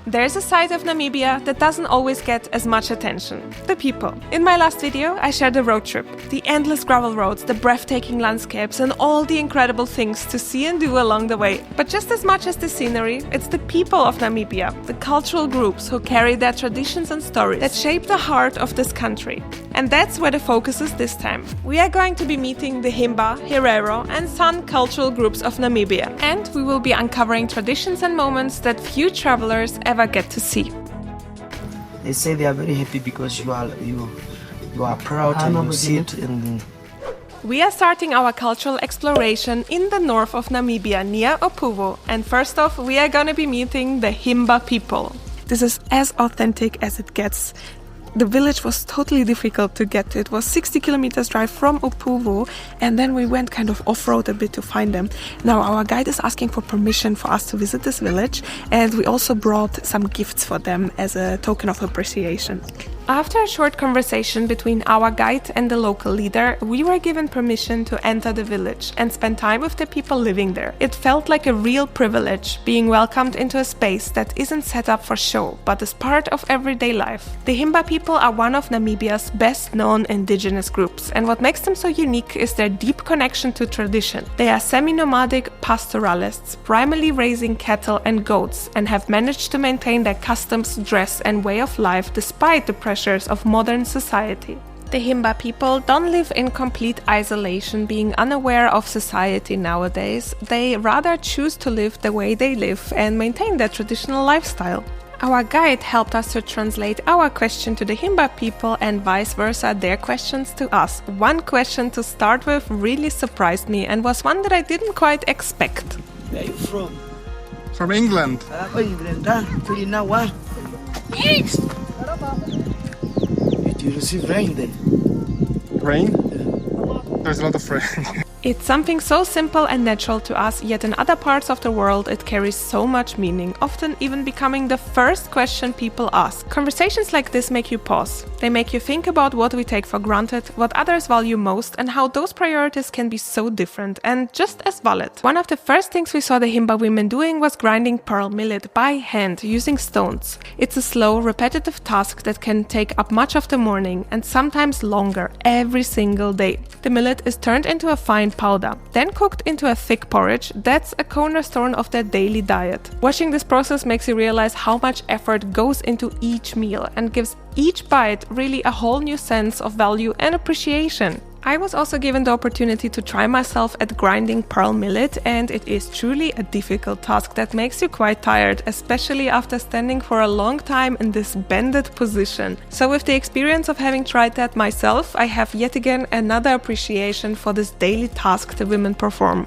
There's a side of Namibia that doesn't always get as much attention: the people. In my last video, I shared the road trip, the endless gravel roads, the breathtaking landscapes, and all the incredible things to see and do along the way. But just as much as the scenery, it's the people of Namibia, the cultural groups who carry their traditions and stories that shape the heart of this country. And that's where the focus is this time. We are going to be meeting the Himba, Herero, and San cultural groups of Namibia. And we will be uncovering traditions and moments that few travelers ever get to see. They say they are very happy because you are proud and you sit and... We are starting our cultural exploration in the north of Namibia, near Opuwo. And first off, we are going to be meeting the Himba people. This is as authentic as it gets. The village was totally difficult to get to. It was 60 kilometers drive from Opuwo, and then we went kind of off-road a bit to find them. Now our guide is asking for permission for us to visit this village, and we also brought some gifts for them as a token of appreciation. After a short conversation between our guide and the local leader, we were given permission to enter the village and spend time with the people living there. It felt like a real privilege, being welcomed into a space that isn't set up for show, but is part of everyday life. The Himba people are one of Namibia's best-known indigenous groups, and what makes them so unique is their deep connection to tradition. They are semi-nomadic pastoralists, primarily raising cattle and goats, and have managed to maintain their customs, dress, and way of life despite the pressures of modern society. The Himba people don't live in complete isolation, being unaware of society nowadays. They rather choose to live the way they live and maintain their traditional lifestyle. Our guide helped us to translate our question to the Himba people and vice versa their questions to us. One question to start with really surprised me and was one that I didn't quite expect. Where are you from? From England. England. So you know what? Yes. Did you receive rain then? Rain? There's a lot of rain. It's something so simple and natural to us, yet in other parts of the world it carries so much meaning, often even becoming the first question people ask. Conversations like this make you pause. They make you think about what we take for granted, what others value most, and how those priorities can be so different and just as valid. One of the first things we saw the Himba women doing was grinding pearl millet by hand using stones. It's a slow, repetitive task that can take up much of the morning and sometimes longer every single day. The millet is turned into a fine powder, then cooked into a thick porridge. That's a cornerstone of their daily diet. Watching this process makes you realize how much effort goes into each meal and gives each bite really a whole new sense of value and appreciation. I was also given the opportunity to try myself at grinding pearl millet, and it is truly a difficult task that makes you quite tired, especially after standing for a long time in this bended position. So with the experience of having tried that myself, I have yet again another appreciation for this daily task the women perform.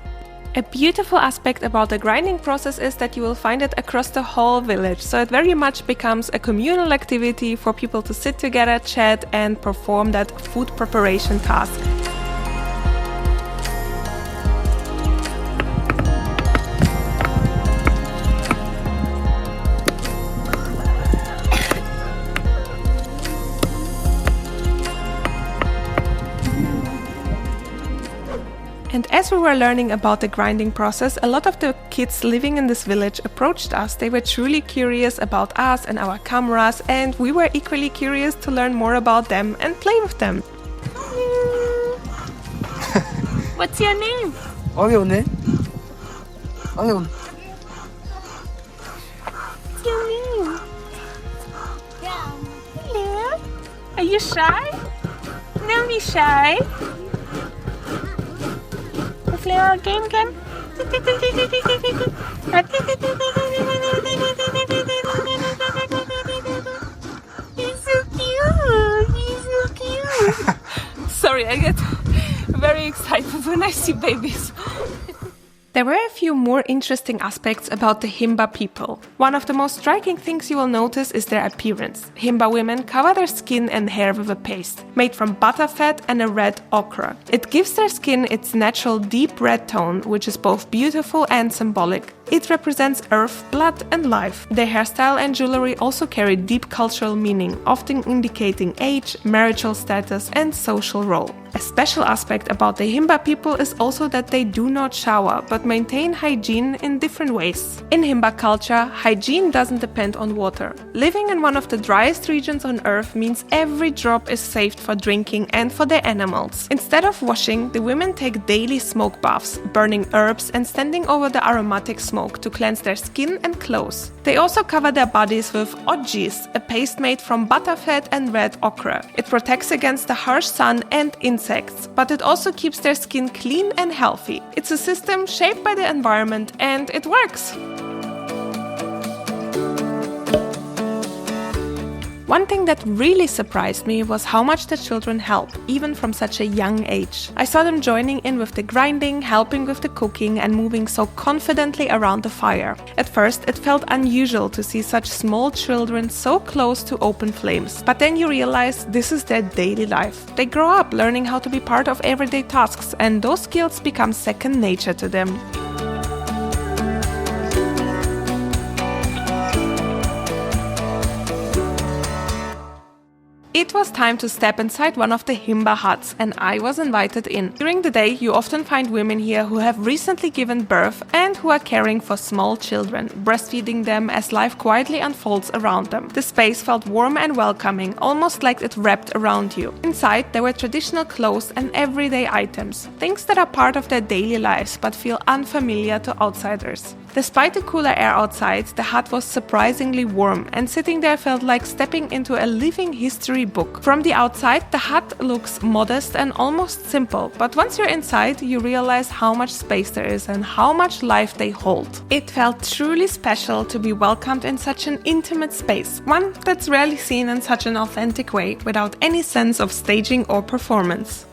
A beautiful aspect about the grinding process is that you will find it across the whole village, so it very much becomes a communal activity for people to sit together, chat, and perform that food preparation task. And as we were learning about the grinding process, a lot of the kids living in this village approached us. They were truly curious about us and our cameras, and we were equally curious to learn more about them and play with them. What's your name? What's your name? What's your name? Hello? Are you shy? Don't be shy. Game. He's so cute. Sorry, I get very excited when I see babies. There were a few more interesting aspects about the Himba people. One of the most striking things you will notice is their appearance. Himba women cover their skin and hair with a paste, made from butterfat and a red ochre. It gives their skin its natural deep red tone, which is both beautiful and symbolic. It represents earth, blood and life. Their hairstyle and jewelry also carry deep cultural meaning, often indicating age, marital status and social role. A special aspect about the Himba people is also that they do not shower, but maintain hygiene in different ways. In Himba culture, hygiene doesn't depend on water. Living in one of the driest regions on earth means every drop is saved for drinking and for their animals. Instead of washing, the women take daily smoke baths, burning herbs and standing over the aromatic smoke to cleanse their skin and clothes. They also cover their bodies with ojis, a paste made from butterfat and red ochre. It protects against the harsh sun and insects, but it also keeps their skin clean and healthy. It's a system shaped by the environment and it works. One thing that really surprised me was how much the children help, even from such a young age. I saw them joining in with the grinding, helping with the cooking and moving so confidently around the fire. At first, it felt unusual to see such small children so close to open flames. But then you realize this is their daily life. They grow up learning how to be part of everyday tasks, and those skills become second nature to them. It was time to step inside one of the Himba huts, and I was invited in. During the day, you often find women here who have recently given birth and who are caring for small children, breastfeeding them as life quietly unfolds around them. The space felt warm and welcoming, almost like it wrapped around you. Inside, there were traditional clothes and everyday items, things that are part of their daily lives but feel unfamiliar to outsiders. Despite the cooler air outside, the hut was surprisingly warm, and sitting there felt like stepping into a living history book. From the outside, the hut looks modest and almost simple, but once you're inside, you realize how much space there is and how much life they hold. It felt truly special to be welcomed in such an intimate space, one that's rarely seen in such an authentic way, without any sense of staging or performance.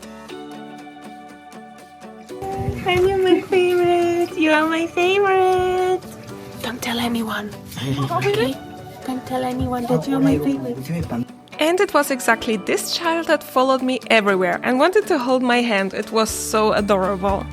And you're my favorite! You are my favorite! Don't tell anyone. Okay? Don't tell anyone that you're my favorite. And it was exactly this child that followed me everywhere and wanted to hold my hand. It was so adorable.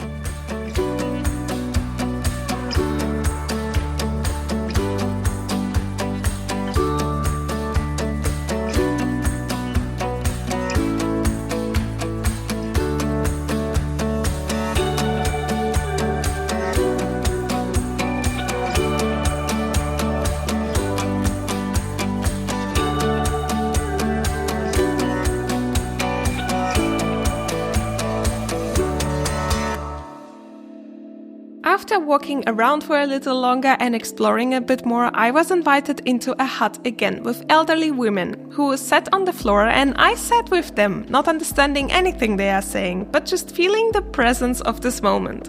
After walking around for a little longer and exploring a bit more, I was invited into a hut again with elderly women who sat on the floor, and I sat with them, not understanding anything they are saying, but just feeling the presence of this moment.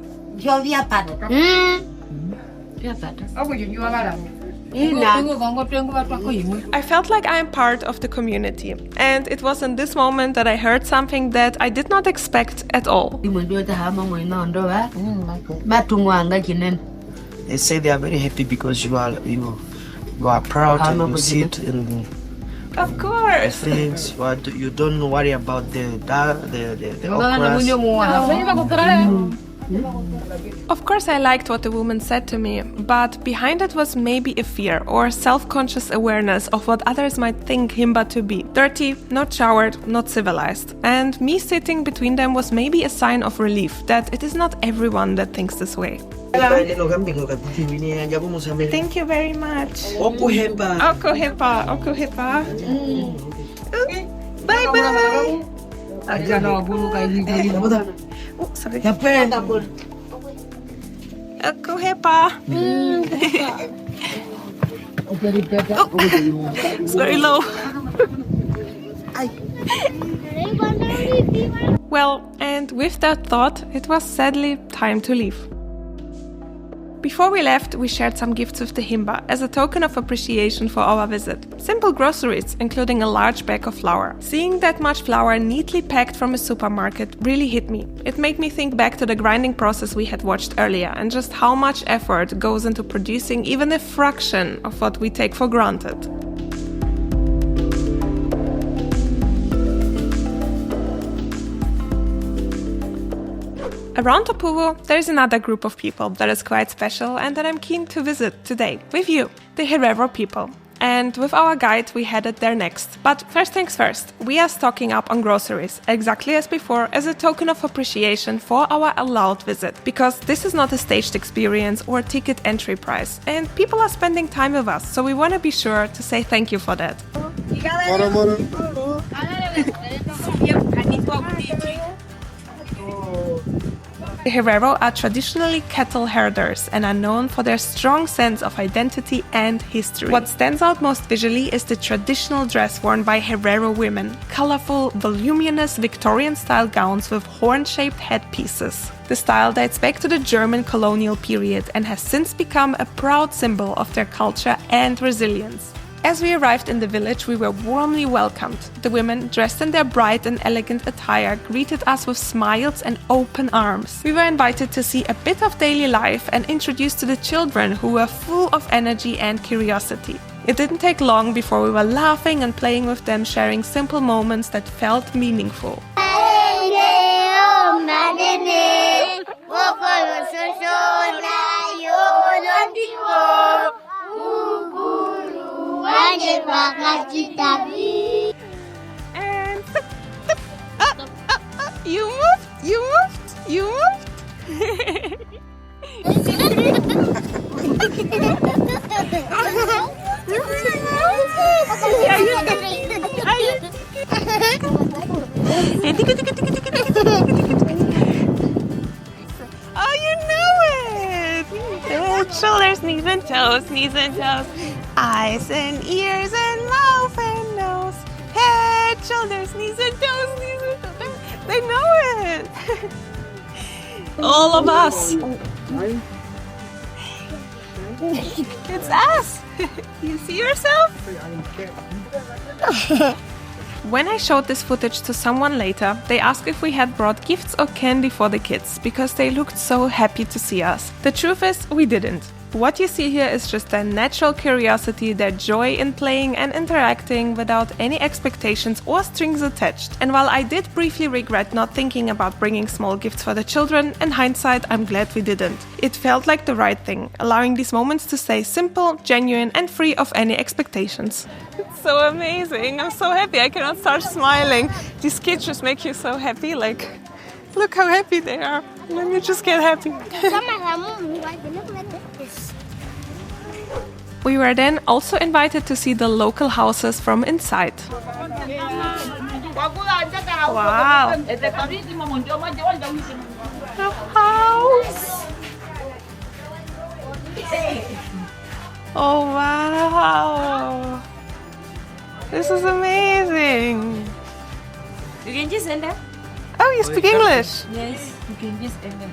I felt like I am part of the community, and it was in this moment that I heard something that I did not expect at all. They say they are very happy because you are proud and you sit in Of course. things. But you don't worry about the okras. Of course, I liked what the woman said to me, but behind it was maybe a fear or self-conscious awareness of what others might think Himba to be. Dirty, not showered, not civilized. And me sitting between them was maybe a sign of relief that it is not everyone that thinks this way. Thank you very much. Oko Himba. Bye bye. Oh, sorry. Oko Himba. Oh, it's very low. Well, and with that thought, it was sadly time to leave. Before we left, we shared some gifts with the Himba as a token of appreciation for our visit. Simple groceries, including a large bag of flour. Seeing that much flour neatly packed from a supermarket really hit me. It made me think back to the grinding process we had watched earlier and just how much effort goes into producing even a fraction of what we take for granted. Around Opuvo, there's another group of people that is quite special and that I'm keen to visit today with you, the Herero people. And with our guide, we headed there next. But first things first, we are stocking up on groceries, exactly as before, as a token of appreciation for our allowed visit. Because this is not a staged experience or ticket entry price. And people are spending time with us, so we want to be sure to say thank you for that. The Herero are traditionally cattle herders and are known for their strong sense of identity and history. What stands out most visually is the traditional dress worn by Herero women, colorful, voluminous Victorian-style gowns with horn-shaped headpieces. The style dates back to the German colonial period and has since become a proud symbol of their culture and resilience. As we arrived in the village, we were warmly welcomed. The women, dressed in their bright and elegant attire, greeted us with smiles and open arms. We were invited to see a bit of daily life and introduced to the children, who were full of energy and curiosity. It didn't take long before we were laughing and playing with them, sharing simple moments that felt meaningful. And you moved. Oh, you know it! Head, shoulders, knees and toes, eyes and ears and mouth and nose. Head, shoulders, knees and toes. They know it! All of us! It's us! You see yourself? When I showed this footage to someone later, they asked if we had brought gifts or candy for the kids, because they looked so happy to see us. The truth is, we didn't. What you see here is just their natural curiosity, their joy in playing and interacting without any expectations or strings attached. And while I did briefly regret not thinking about bringing small gifts for the children, in hindsight I'm glad we didn't. It felt like the right thing, allowing these moments to stay simple, genuine and free of any expectations. It's so amazing, I'm so happy, I cannot start smiling. These kids just make you so happy, like, look how happy they are. And then you just get happy. We were then also invited to see the local houses from inside. Wow! The house! Oh wow! This is amazing! You can just enter. Oh, you speak English? Yes, you can just enter.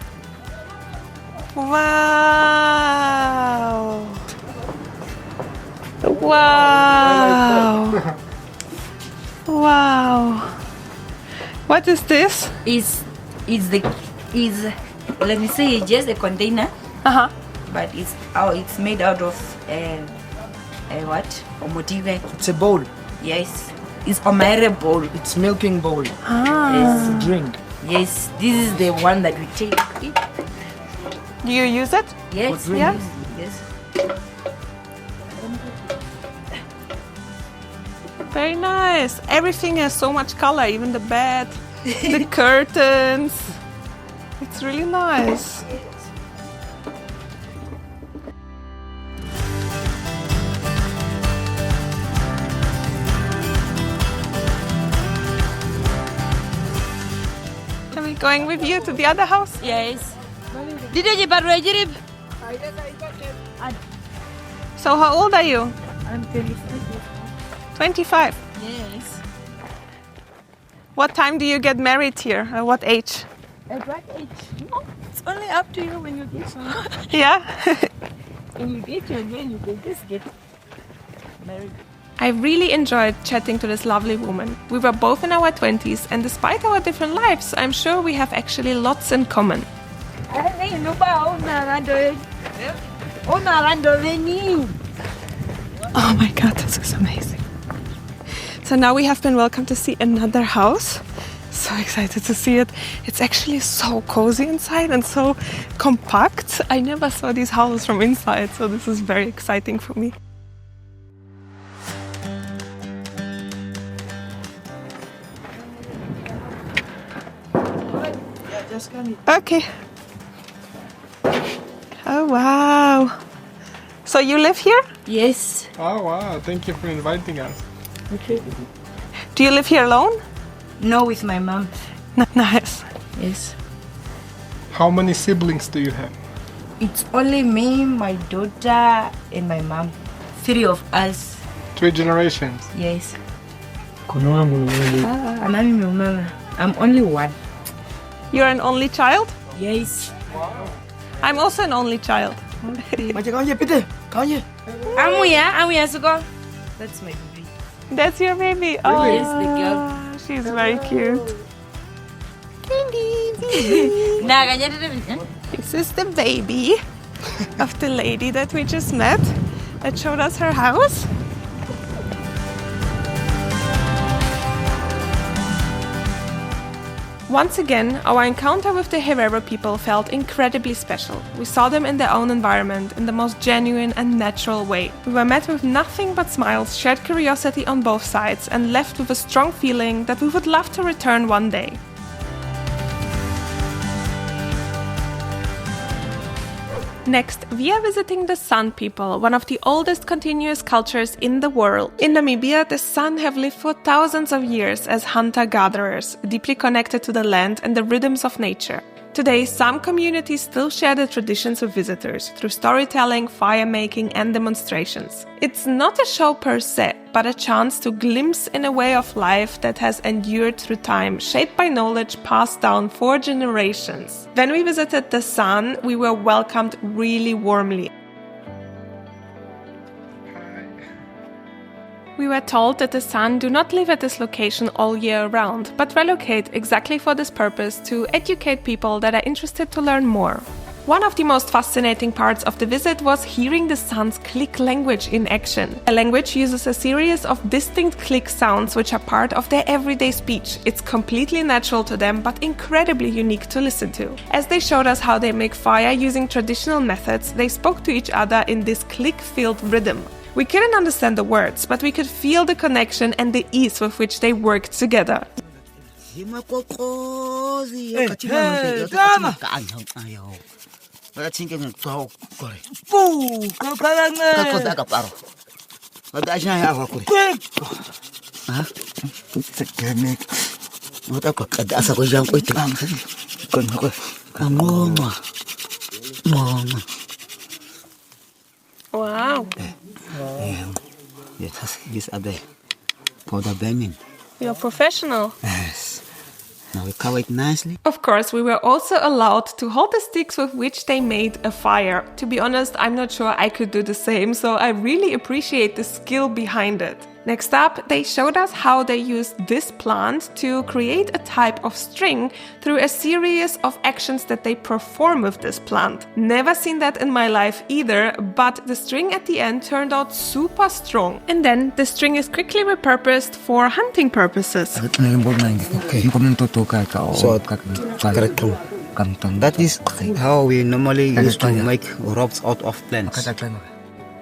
Wow! Wow! Wow! What is this? Let me say, just a container. But it's made out of what? Omotive. It's a bowl. Yes, it's a Herero bowl. It's milking bowl. Yes. It's a drink. Yes, this is the one that we take. Do you use it? Yes. Yeah. Yes. Very nice. Everything has so much color, even the bed, the curtains. It's really nice. Are we going with you to the other house? Yes. So how old are you? I'm 25. 25. Yes. What time do you get married here? At what age? At what age? No, it's only up to you when you get some. Yeah? When you get your man, you can just get married. I really enjoyed chatting to this lovely woman. We were both in our 20s, and despite our different lives, I'm sure we have actually lots in common. Oh my god, this is amazing. So now we have been welcomed to see another house. So so excited to see it. It's actually so cozy inside and so compact. I never saw these houses from inside, so this is very exciting for me. Okay. Oh, wow. So you live here? Yes. Oh wow, thank you for inviting us. Okay. Do you live here alone? No, with my mom. Nice. Yes. How many siblings do you have? It's only me, my daughter, and my mom. 3 of us. 3 generations. Yes. I'm only one. You're an only child? Yes. I'm also an only child. I'm here, so go. That's my baby. That's your baby? Oh, Yes, the girl. she's very cute. This is the baby of the lady that we just met that showed us her house. Once again, our encounter with the Herero people felt incredibly special. We saw them in their own environment, in the most genuine and natural way. We were met with nothing but smiles, shared curiosity on both sides, and left with a strong feeling that we would love to return one day. Next, we are visiting the San people, one of the oldest continuous cultures in the world. In Namibia, the San have lived for thousands of years as hunter-gatherers, deeply connected to the land and the rhythms of nature. Today, some communities still share the traditions with visitors through storytelling, fire making, and demonstrations. It's not a show per se, but a chance to glimpse in a way of life that has endured through time, shaped by knowledge passed down for generations. When we visited the San, we were welcomed really warmly. We were told that the San do not live at this location all year round, but relocate exactly for this purpose to educate people that are interested to learn more. One of the most fascinating parts of the visit was hearing the San's click language in action. The language uses a series of distinct click sounds which are part of their everyday speech. It's completely natural to them, but incredibly unique to listen to. As they showed us how they make fire using traditional methods, they spoke to each other in this click-filled rhythm. We couldn't understand the words, but we could feel the connection and the ease with which they worked together. Wow. These are the powder burning. You're professional. Yes. Now we cover it nicely. Of course, we were also allowed to hold the sticks with which they made a fire. To be honest, I'm not sure I could do the same, so I really appreciate the skill behind it. Next up, they showed us how they used this plant to create a type of string through a series of actions that they perform with this plant. Never seen that in my life either, but the string at the end turned out super strong. And then the string is quickly repurposed for hunting purposes. So, that is how we normally used to make ropes out of plants.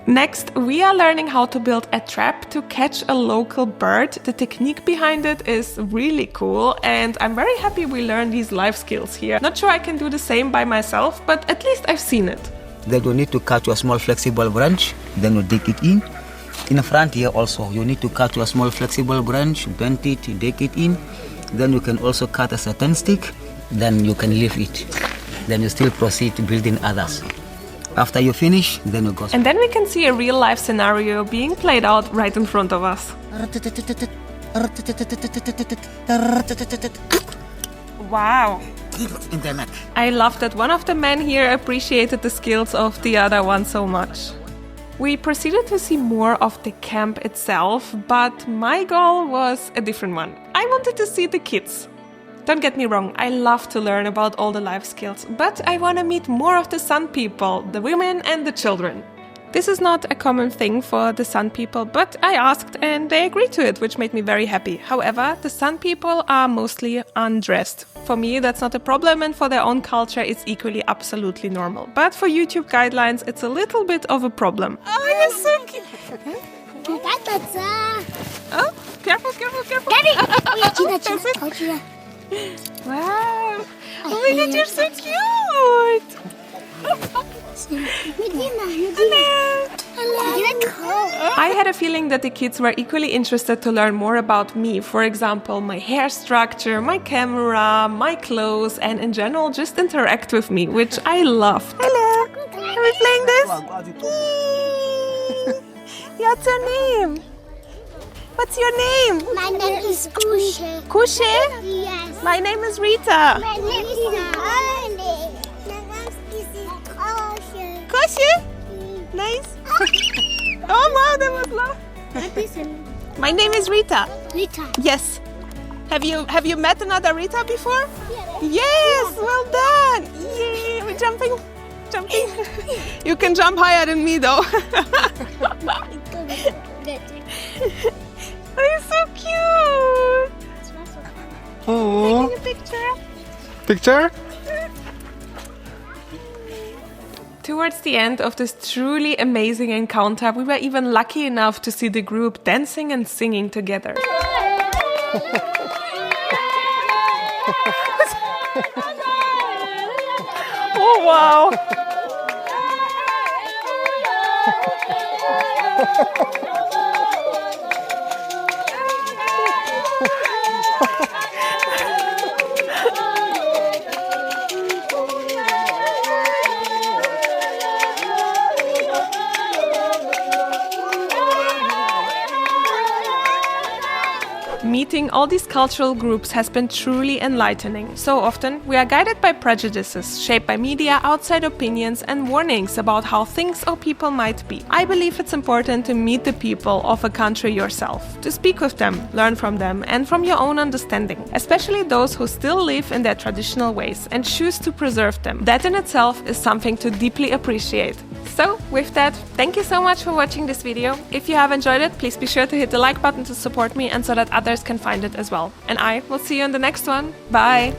Next, we are learning how to build a trap to catch a local bird. The technique behind it is really cool, and I'm very happy we learned these life skills here. Not sure I can do the same by myself, but at least I've seen it. Then you need to cut a small flexible branch, then you dig it in. In the front here also, you need to cut a small flexible branch, bend it, dig it in. Then you can also cut a certain stick, then you can leave it. Then you still proceed to building others. After you finish, then you go. And then we can see a real life scenario being played out right in front of us. Wow. I love that one of the men here appreciated the skills of the other one so much. We proceeded to see more of the camp itself, but my goal was a different one. I wanted to see the kids. Don't get me wrong, I love to learn about all the life skills, but I want to meet more of the San people, the women and the children. This is not a common thing for the San people, but I asked and they agreed to it, which made me very happy. However, the San people are mostly undressed. For me, that's not a problem, and for their own culture, it's equally absolutely normal. But for YouTube guidelines, it's a little bit of a problem. Oh, you're so cute! Oh, careful, careful, careful! Wow! Oh my God, you're so cute! I had a feeling that the kids were equally interested to learn more about me. For example, my hair structure, my camera, my clothes, and in general just interact with me, which I loved. Hello! Are we playing this? What's your name? What's your name? My name is Kushe. Kushe? Yes. My name is Rita. My name is Arlie. Kushe? Nice. Oh wow, that was love. My name is Rita. Rita. Yes. Have you met another Rita before? Yes. Well done. Yay! We're jumping. You can jump higher than me though. Oh, you're so cute. Oh. Taking a picture. Picture? Towards the end of this truly amazing encounter, we were even lucky enough to see the group dancing and singing together. Oh wow! Meeting all these cultural groups has been truly enlightening. So often, we are guided by prejudices, shaped by media, outside opinions, and warnings about how things or people might be. I believe it's important to meet the people of a country yourself, to speak with them, learn from them, and from your own understanding, especially those who still live in their traditional ways and choose to preserve them. That in itself is something to deeply appreciate. So, with that, thank you so much for watching this video. If you have enjoyed it, please be sure to hit the like button to support me and so that others can find it as well. And I will see you in the next one. Bye!